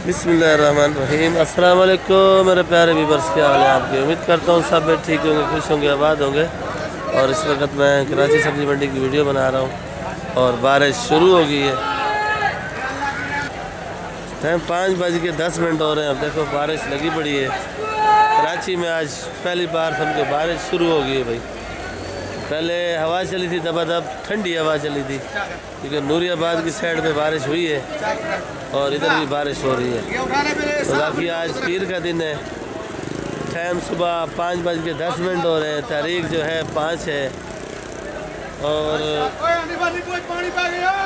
बिस्मिल्लाहिर्रहमानिर्रहीम। अस्सलाम वालेकुम मेरे प्यारे व्यूअर्स, क्या हाल है आपके। उम्मीद करता हूँ सब ठीक होंगे, खुश होंगे, आबाद होंगे। और इस वक्त मैं कराची सब्ज़ी मंडी की वीडियो बना रहा हूँ और बारिश शुरू हो गई है। टाइम 5:10 हो रहे हैं। अब देखो बारिश लगी पड़ी है कराची में। आज पहली बार समझो बारिश शुरू हो गई है भाई। पहले हवा चली थी, दबादब ठंडी हवा चली थी, क्योंकि नूरियाबाद की साइड पे बारिश हुई है और इधर भी बारिश हो रही है। तो बाकी आज पीर का दिन है। टाइम सुबह 5:10 हो रहे हैं। तारीख जो है 5 है और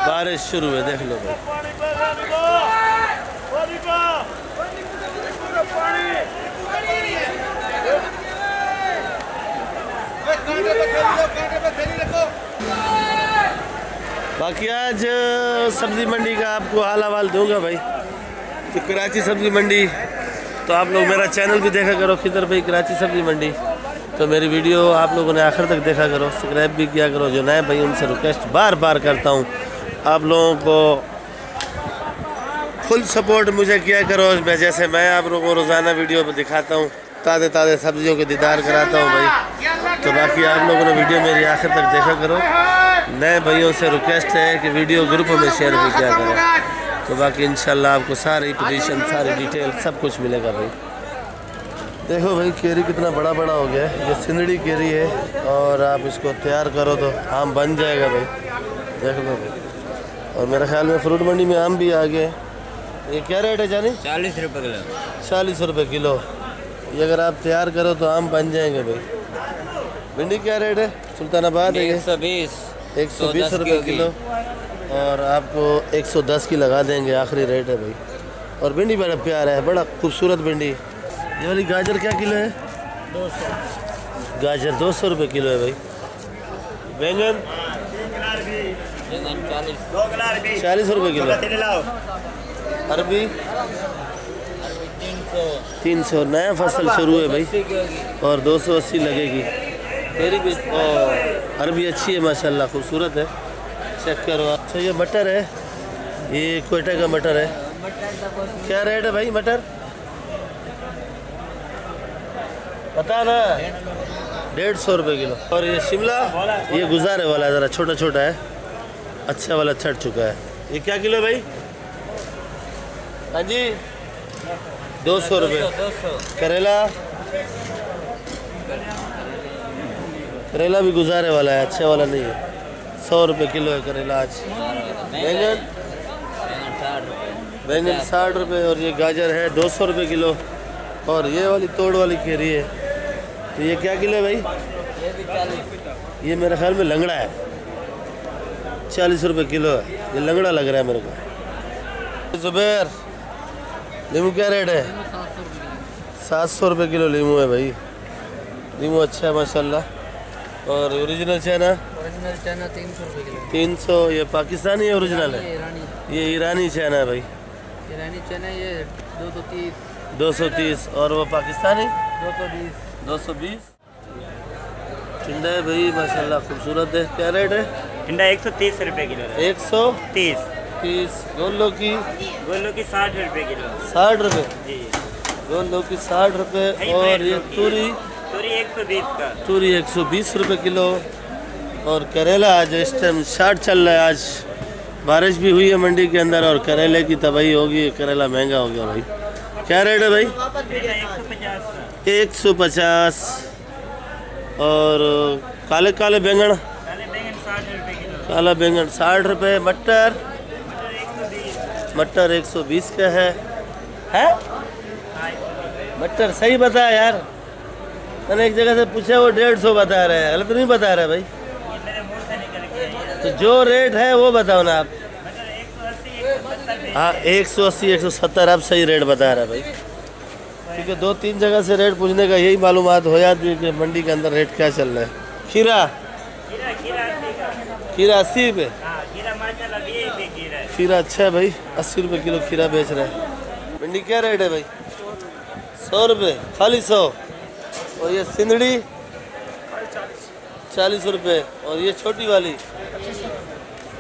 बारिश शुरू है। देख लो भाई। बाकी आज सब्ज़ी मंडी का आपको हाल हवाल दूंगा भाई। तो कराची सब्ज़ी मंडी, तो आप लोग मेरा चैनल भी देखा करो, खिदर भाई कराची सब्ज़ी मंडी। तो मेरी वीडियो आप लोगों ने आखिर तक देखा करो, सब्सक्राइब भी किया करो। जो नए भाई उनसे रिक्वेस्ट बार बार करता हूँ, आप लोगों को फुल सपोर्ट मुझे किया करो। जैसे मैं आप लोगों को रोज़ाना वीडियो पर दिखाता हूँ, ताज़े ताज़े सब्जियों के दीदार कराता हूँ भाई। तो बाकी आप लोगों ने वीडियो मेरी आखिर तक देखा करो। नए भाइयों से रिक्वेस्ट है कि वीडियो ग्रुप में शेयर भी किया करो। तो बाकी इंशाल्लाह आपको सारी पोजीशन, सारी डिटेल सब कुछ मिलेगा भाई। देखो भाई केरी कितना बड़ा बड़ा हो गया है। ये सिंदड़ी केरी है और आप इसको तैयार करो तो आम बन जाएगा भाई। देख लो भाई। और मेरे ख्याल में फ्रूट मंडी में आम भी आ गए। ये क्या रेट है जानी? 40 रुपये किलो। 40 रुपये किलो। ये अगर आप तैयार करो तो आम बन जाएंगे भाई। भिंडी क्या रेट है? सुल्तानाबाद है 120 रुपये किलो और आपको 110 की लगा देंगे, आखिरी रेट है भाई। और भिंडी बड़ा प्यारा है, बड़ा खूबसूरत भिंडी। ये वाली गाजर क्या किलो है? 200। गाजर 200 रुपये किलो है भाई। बैंगन 40 रुपये किलो। अरबी 300। नया फसल शुरू है भाई और 280 लगेगी। तेरी भी अरबी अच्छी है माशाल्लाह, खूबसूरत है। चेक करो। अच्छा ये मटर है, ये कोयटा का मटर है। क्या रेट है भाई मटर? पता ना, 150 रुपये किलो। और ये शिमला, ये गुजारे वाला है, ज़रा छोटा छोटा है, अच्छा वाला छट चुका है। ये क्या किलो भाई? हाँ जी 200 रुपये। करेला, करेला भी गुजारे वाला है, अच्छा वाला नहीं है। 100 रुपये किलो है करेला आज। बैंगन 60 रुपये। और ये गाजर है 200 रुपये किलो। और ये वाली तोड़ वाली केरी है, तो ये क्या किलो है भाई? ये मेरे ख्याल में लंगड़ा है, 40 रुपये किलो है। ये लंगड़ा लग रहा है मेरे को। जुबैर नींबू क्या रेट है? 700 रुपये किलो लीमू है भाई। लीमू अच्छा है माशाल्लाह। और ओरिजिनल चाइना? ओरिजिनल चाइना 300 रुपये किलो। 300। ये पाकिस्तानी है ओरिजिनल है? ये ईरानी चाइना है भाई। ईरानी चाइना ये 230। 230। और वो पाकिस्तानी 220। टिंडा है भाई माशाल्लाह, खूबसूरत है। क्या रेट है? टिंडा 130 रुपये किलो। 130। गोल लौकी 60 रुपये किलो। 60 रुपये जी। गोल लौकी 60 रुपये। और ये तूरी 120 का। तूरी 120 रुपये किलो। और करेला आज इस टाइम 60 चल रहा है। आज बारिश भी हुई है मंडी के अंदर और करेले की तबाही होगी। करेला महंगा हो गया भाई। क्या रेट है भाई? 150। और काले काले बैंगन? काला बैंगन 60 रुपये। मटर 120 का है। मटर सही बता यार, मैंने एक जगह से पूछा वो 150 बता रहे हैं। गलत नहीं बता रहे भाई? तो जो रेट है वो बताओ ना आप। हाँ 180 170 आप सही रेट बता रहे भाई। क्योंकि 2-3 जगह से रेट पूछने का यही मालूमात हो जाती है कि मंडी के अंदर रेट क्या चल रहा है। खीरा 80 रुपये। खीरा अच्छा है भाई, 80 रुपये किलो खीरा बेच रहे हैं। भिंडी क्या रेट है भाई? 100 रुपये, खाली 100। और ये सिंदड़ी 40 रुपये। और ये छोटी वाली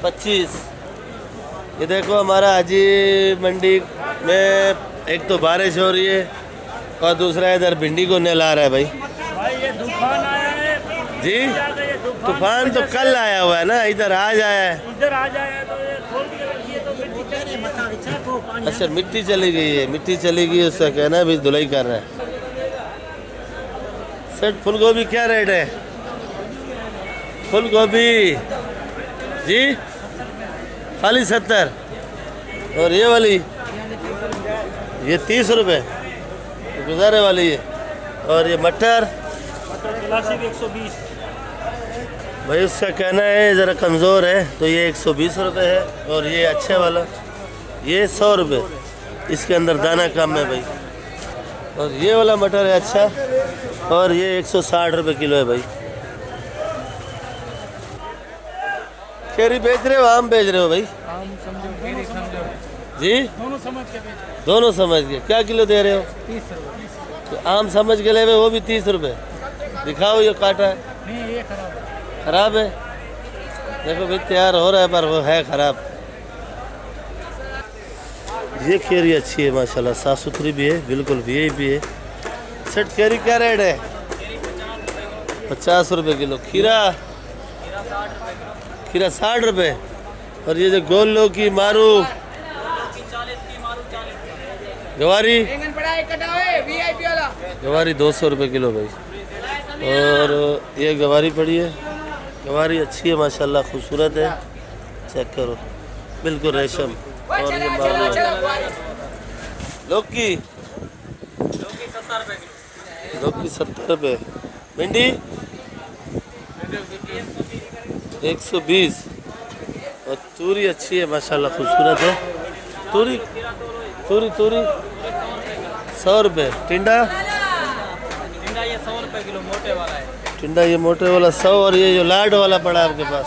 25। ये देखो हमारा हाजी मंडी में एक तो बारिश हो रही है और दूसरा इधर भिंडी को नहला रहा है भाई। भाई ये तूफान आया है जी ये तूफान तो कल आया हुआ है ना, इधर आज आया है। इधर आ जाए तो ये खोल के रखिए तो मिट्टी चली। अच्छा मिट्टी चली गई है, मिट्टी चली गई, उसका कहना है भी धुलाई कर रहा है। सेठ फूल गोभी क्या रेट है? फूल गोभी जी खाली 70 और ये वाली ये 30 रुपये गुजारे वाली है। और ये मटर क्लासिक 120। भाई उसका कहना है ज़रा कमज़ोर है तो ये 120 रुपये है। और ये अच्छे वाला ये 100 रुपये, इसके अंदर दाना कम है भाई। और ये वाला मटर है अच्छा और ये 160 रुपये किलो है भाई। केरी बेच रहे हो आम बेच रहे हो भाई? आम समझो केरी समझो जी दोनों समझ के बेच दोनों समझ के क्या किलो दे रहे हो? 30 रुपये। तो आम समझ के ले वो भी 30 रुपये। दिखाओ ये काटा है, नहीं ये खराब है। खराब है। देखो भाई तैयार हो रहा है पर वो है खराब। ये केरी अच्छी है माशाल्लाह, साफ सुथरी भी है, बिल्कुल वीआईपी है। सेठ केरी क्या रेट है? 50 रुपये किलो। खीरा खीरा 60 रुपये। और ये जो गोल लौकी मारू गवारी गवारी 200 रुपये किलो भाई। और ये गवारी पड़ी है, गवारी अच्छी है माशाल्लाह, खूबसूरत है, चेक करो बिल्कुल रेशम। और ये मारू लौकी 70 रुपये। भिंडी 120। और तूरी अच्छी है माशाल्लाह, खूबसूरत है। तूरी तूरी तूरी 100 रुपये। टिंडा ये 100 रुपए किलो मोटे वाला है। टिंडा ये मोटे वाला 100। और ये जो लाड वाला पड़ा है आपके पास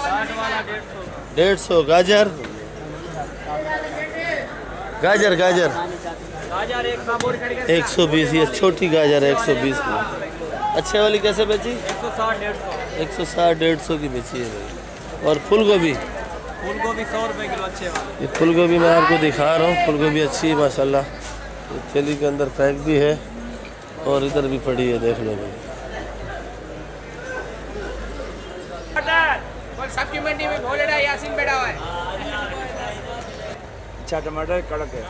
150। गाजर गाजर गाजर गाजर एक साबुर करके 120। ये छोटी गाजर है 120 की। अच्छे वाली कैसे बेची? 160 150। 160 150 की बेची है भाई। और फूल गोभी फूल गोभी 100 रुपए किलो अच्छे वाले। ये फूल गोभी मैं आपको दिखा रहा हूँ, फूल गोभी अच्छी है माशाल्लाह। ये थैली के अंदर पैक भी है और इधर भी पड़ी है, देख लो भाई। सब्जी मंडी में भोलेडा यासीन बैठा हुआ है। अच्छा टमाटर कड़क है।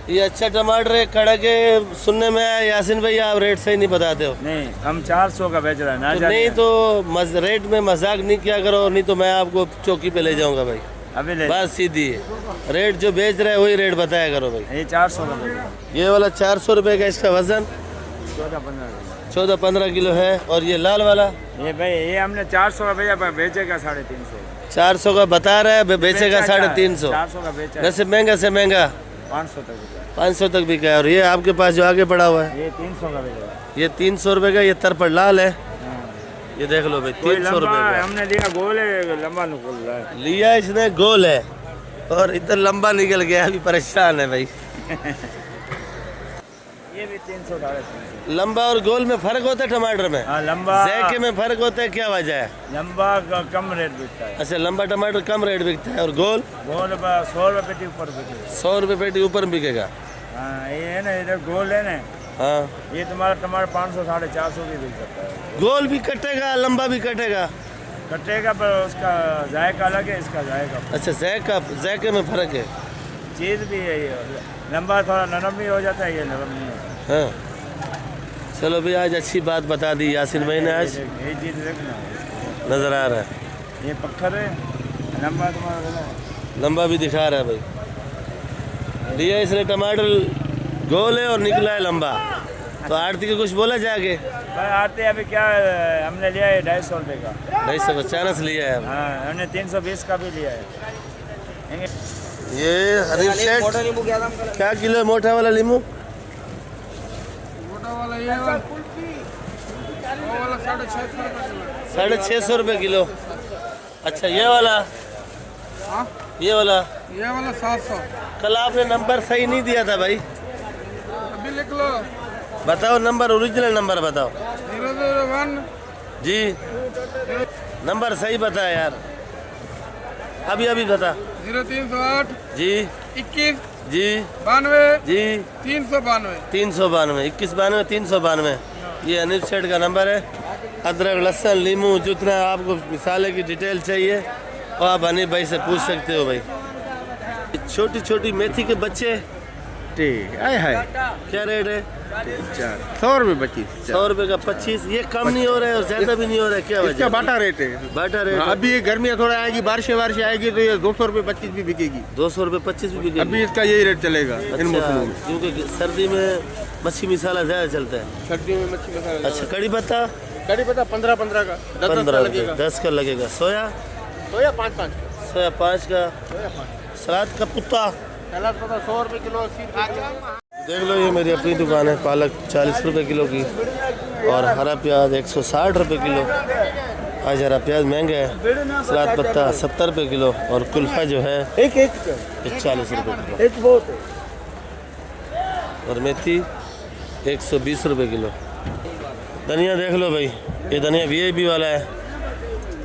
ये अच्छा टमाटर है, कड़क है। सुनने में आया यासीन भाई आप रेट सही नहीं बताते हो। नहीं हम 400 का बेच रहे हैं ना। तो नहीं तो रेट में मजाक नहीं किया करो, नहीं तो मैं आपको चौकी पे ले जाऊंगा भाई। अभी ले बात सीधी है, रेट जो बेच रहे हैं वही रेट बताया करो भाई। ये 400 का बेच रहे हैं। ये वाला 400 रुपये का, इसका वजन 14-15 किलो है। और ये लाल वाला ये भाई ये हमने 400 का बेचा पर बेचेगा 350। 400 का बता रहा है, बेचेगा 350। 400 का बेचा है। वैसे महंगा से महंगा 500 तक बिका है। 500 तक बिका है। और ये आपके पास जो आगे पड़ा हुआ है ये 300 का बेचा है। ये 300 रुपये का। ये तरपड़ लाल है, हाँ। ये देख लो भाई कोई 300 लंबा रुपये हमने लिया गोल है, लंबा निकल रहा है। लिया इसने गोल है और इधर लंबा निकल गया, अभी परेशान है भाई। ये भी 300 350। लंबा और गोल में फर्क होता है टमाटर में? हाँ लंबा जैके में फर्क होता है, क्या वजह है? लंबा का कम रेट बिकता है। अच्छा लंबा टमाटर कम रेट बिकता है और गोल गोल 100 रुपये पेटी ऊपर बिकेगा। 100 रुपये पेटी ऊपर बिकेगा। हाँ ये है ना, इधर गोल है ना, हाँ ये तुम्हारा टमाटर 500 450 की बिक सकता है। गोल भी कटेगा लंबा भी कटेगा? कटेगा पर उसका जायका अलग है, इसका जायका। अच्छा जैके में फर्क है। चीज़ भी है ये, लंबा थोड़ा नरम भी हो जाता है, ये नरम नहीं होता। हाँ चलो भाई आज अच्छी बात बता दी यासीन भाई ने, आज ये चीज़ देखना नज़र आ रहा है। ये पत्थर है, लंबा तुम्हारा लंबा भी दिखा रहा है भाई। लिया इसने टमाटर गोल है और निकला है लंबा, तो आरती को कुछ बोला जाके? भाई आते अभी क्या हमने लिया है 250 रुपये का। 250 लिया है। हाँ हमने 320 का भी लिया है। ये हरीफ सेठ क्या किलो है मोटा वाला नींबू? मोटा वाला ये वाला वो वाला 650 रुपये किलो। 650 रुपये किलो। अच्छा ये वाला? हाँ ये वाला 700। कल आपने नंबर सही नहीं दिया था भाई, अभी लिख लो। बताओ नंबर, ओरिजिनल नंबर बताओ 001 जी। नंबर सही बताया यार, अभी अभी बता। 0308 जी 21 जी 92 जी 392 392 2192 392। ये अनिल सेठ का नंबर है। अदरक लहसुन लीमू जितना आपको मसाले की डिटेल चाहिए और आप अनिल भाई से पूछ सकते हो भाई। छोटी छोटी मेथी के बच्चे आए हाय क्या रेट है? 100 रुपये 25। 100 रुपये का 25। ये कम नहीं हो रहा है और ज्यादा भी नहीं हो रहा है, क्या इसका वजह? बाटा रेट है। बाटा रेट है। अभी ये गर्मियाँ थोड़ा आएगी, बारिश आएगी तो ये 200 रुपये 25 भी बिकेगी। 200 रुपये 25 भी बिकेगी। अभी इसका यही रेट चलेगा इन अच्छा, मौसमों में। क्योंकि सर्दी में मच्छी मसाला ज्यादा चलता है। सर्दियों में मच्छी मसाला। अच्छा कड़ी पत्ता कड़ी पत्ता 15 का 10 15 लगेगा। 10 का लगेगा। सोया तो या 5 सोया 5 का। सलाद का पुत्ता सलाद पत्ता 100 रुपये किलो 80। देख लो, ये मेरी अपनी दुकान है। पालक 40 रुपये किलो की और हरा प्याज 160 रुपये किलो। आज हरा प्याज महंगा है। सलाद पत्ता 70 रुपये किलो और कुल्फा जो है एक 40 रुपये किलो एक बहुत है। और मेथी 120 रुपये किलो। धनिया देख लो भाई, ये धनिया VIP वाला है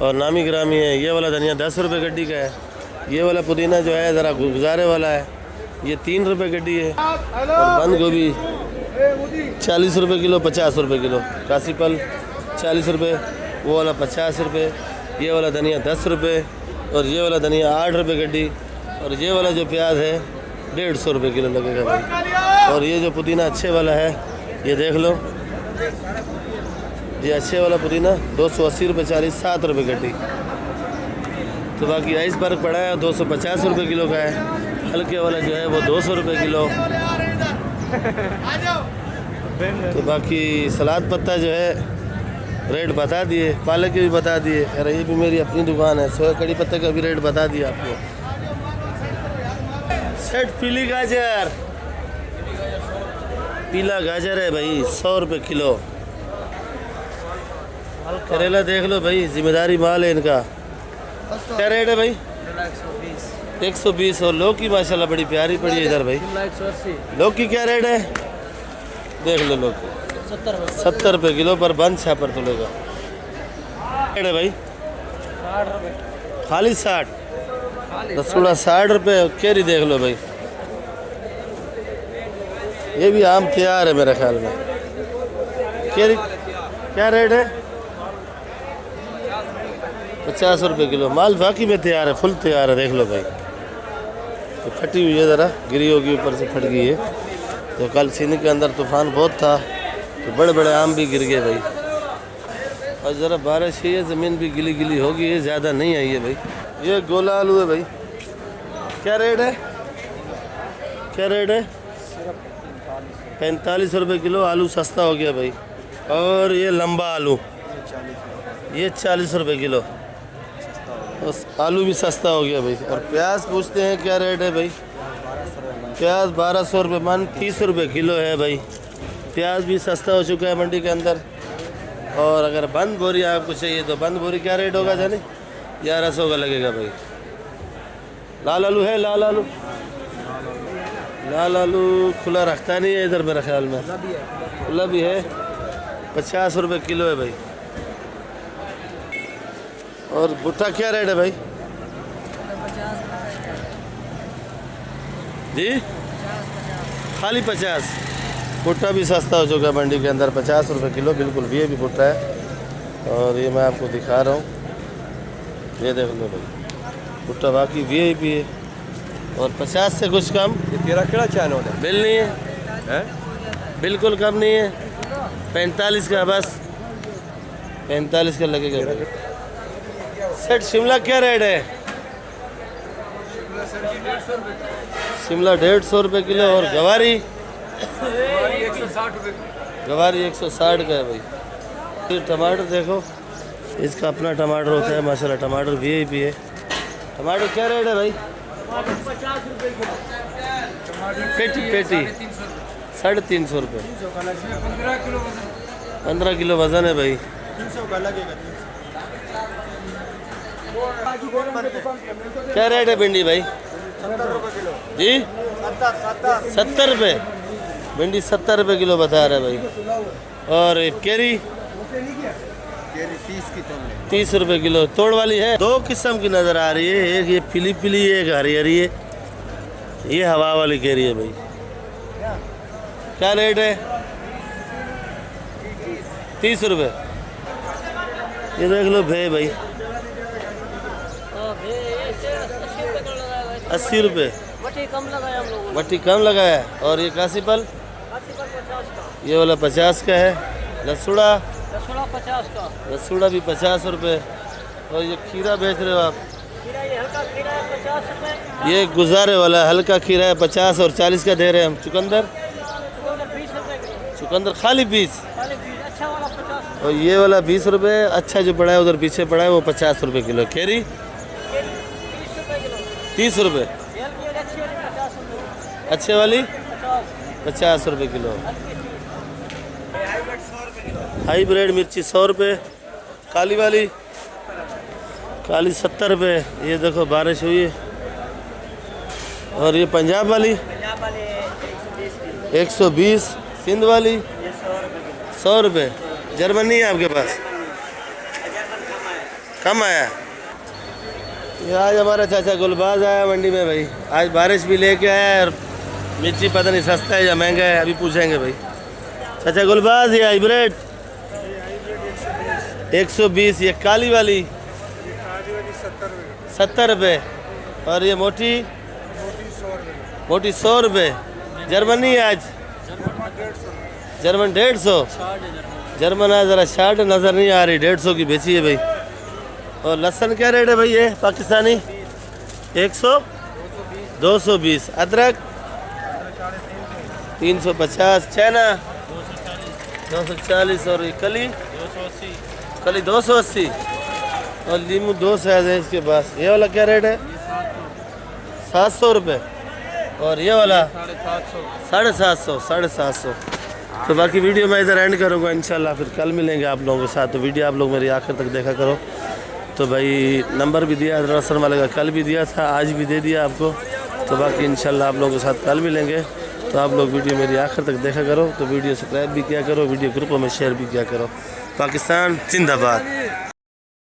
और नामी ग्रामी है। ये वाला धनिया 10 रुपये गड्डी का है। ये वाला पुदीना जो है ज़रा गुजारे वाला है, ये 3 रुपये गड्डी है। और बंद गोभी 40 रुपये किलो 50 रुपये किलो। कासीपल 40 रुपये, वो वाला 50 रुपये। ये वाला धनिया 10 रुपये और ये वाला धनिया 8 रुपये गड्डी। और ये वाला जो प्याज है 150 रुपये किलो लगेगा भाई। और ये जो पुदीना अच्छे वाला है ये देख लो, ये अच्छे वाला पुदीना 280 रुपये 40 7 रुपये गड्डी। तो बाकी आइस बर्फ पड़ा है 250 रुपये किलो का है। हल्के वाला जो है वो 200 रुपये किलो। तो बाकी सलाद पत्ता जो है रेट बता दिए, पालक के भी बता दिए। अरे ये भी मेरी अपनी दुकान है। सोया कड़ी पत्ते का भी रेट बता दिया आपको। सेठ पीली गाजर, पीला गाजर है भाई 100 रुपये किलो। करेला देख लो भाई, जिम्मेदारी माल है इनका। क्या रेट है भाई? 120। और लौकी माशाल्लाह बड़ी प्यारी पड़ी है इधर भाई। लौकी क्या रेट है? देख लो लौकी 70 रुपये किलो पर बंद छापर तुलेगा। रेट है भाई खाली 60। रसगुल्ला 60 रुपये। केरी देख लो भाई, ये भी आम तैयार है मेरे ख्याल में। केरी क्या रेट है? 50 रुपये किलो। माल बाकी में तैयार है, फुल तैयार है। देख लो भाई, तो फटी हुई है, ज़रा गिरी होगी, ऊपर से फट गई है। तो कल सीने के अंदर तूफान बहुत था तो बड़े बड़े आम भी गिर गए भाई। और ज़रा बारिश हुई है, ज़मीन भी गिली गिली हो गई है, ज़्यादा नहीं आई है भाई। ये गोला आलू है भाई। क्या रेट है? क्या रेट है? 45 रुपये किलो। आलू सस्ता हो गया भाई। और ये लंबा आलू ये 40 रुपये किलो। बस आलू भी सस्ता हो गया भाई। और प्याज पूछते हैं क्या रेट है भाई? प्याज 1200 रुपये मन 30 रुपये किलो है भाई। प्याज भी सस्ता हो चुका है मंडी के अंदर। और अगर बंद बोरी आपको चाहिए तो बंद बोरी क्या रेट होगा जाने? 1100 का लगेगा भाई। लाल आलू है? लाल आलू, लाल आलू खुला रखता नहीं है इधर मेरे ख्याल में। खुला भी है, 50 रुपये किलो है भाई। और भुट्टा क्या रेट है भाई? जी खाली 50। भुट्टा भी सस्ता हो चुका है मंडी के अंदर, 50 रुपये किलो। बिल्कुल VIP भुट्टा है। और ये मैं आपको दिखा रहा हूँ, ये देख लो भाई, भुट्टा बाकी VIP है। और 50 से कुछ कम तेरा केड़ा चैन होता बिल नहीं है, बिल्कुल कम नहीं है। 45 का बस, 45 का लगेगा भाई। सेठ शिमला क्या रेट है? शिमला 150 रुपये किलो। और गवारी? 160 रुपये। गवारी 160 का है भाई। फिर टमाटर देखो, इसका अपना टमाटर होता है माशाल्लाह। टमाटर VIP है। टमाटर क्या रेट है भाई? 50 रुपये किलो। पेटी पेटी 350 रुपये। 15 किलो वजन। 15 किलो वजन है भाई। 300 का लगेगा। क्या रेट है भिंडी भाई? 70 रुपये किलो जी 70 रुपये। भिंडी 70 रुपये किलो बता रहा है भाई। और केरी 30 रुपये किलो। तोड़ वाली है। 2 किस्म की नज़र आ रही है, एक ये पीली पीली है, एक हरी हरी है। ये हवा वाली केरी है भाई, क्या रेट है? 30 रुपये। ये देख लो भे भाई, 80 रुपये। मट्टी कम लगाया हम लोगों मट्टी कम लगाया है। और ये काशीफल ये वाला 50 का है। लसूड़ा 50 का, लसूड़ा भी 50 रुपये। और ये खीरा बेच रहे हो आप? खीरा ये हल्का खीरा है 50 रुपए, ये गुजारे वाला हल्का खीरा है 50 और 40 का दे रहे हैं हम। चुकंदर, चुकंदर 20 रुपए किलो, चुकंदर खाली 20। खाली 20, अच्छा वाला 50, और ये वाला 20 रुपये। अच्छा जो बड़ा है उधर पीछे पड़ा है वो 50 रुपये किलो। केरी 30 रुपए किलो, 30 रुपये। ये हल्की और अच्छी वाली 50 रुपए, अच्छे वाली 50, 50 रुपये किलो। हल्की 30, हाईब्रिड मिर्ची 100 रुपये। काली वाली, काली 70 रुपये। ये देखो बारिश हुई है। और ये पंजाब वाली पंजाब वाले 120 की, 120। सिंध वाली ये 100 रुपए किलो, 100 रुपये। जर्मनी है आपके पास? जर्मन कम है। कम आया। ये आज हमारा चाचा गुलबाज आया मंडी में भाई। आज बारिश भी लेके आया है और मिर्ची पता नहीं सस्ता है या महंगा है, अभी पूछेंगे भाई। चाचा गुलबाज ये हाइब्रिड 120। ये काली वाली 70 रुपये। और ये मोटी मोटी 100 रुपये। जर्मनी आज जर्मन 150। जर्मन है ज़रा शार्ट नज़र नहीं आ रही, 150 की बेची है भाई। और लहसुन क्या रेट है भाई? ये पाकिस्तानी 100 220। अदरक 350। चाइना 240। और ये कली 280। और लीमू 2 साइज है इसके पास। ये वाला क्या रेट है? 700 रुपये। और ये वाला 750 750। तो बाकी वीडियो मैं इधर एंड करूँगा इंशाल्लाह, फिर कल मिलेंगे आप लोगों के साथ। तो वीडियो आप लोग मेरी आखिर तक देखा करो। तो भाई नंबर भी दिया रसन वाले का, कल भी दिया था, आज भी दे दिया आपको। तो बाकी इंशाल्लाह आप लोगों के साथ कल मिलेंगे। तो आप लोग वीडियो मेरी आखिर तक देखा करो। तो वीडियो सब्सक्राइब भी किया करो, वीडियो ग्रुपों में शेयर भी किया करो। पाकिस्तान जिंदाबाद।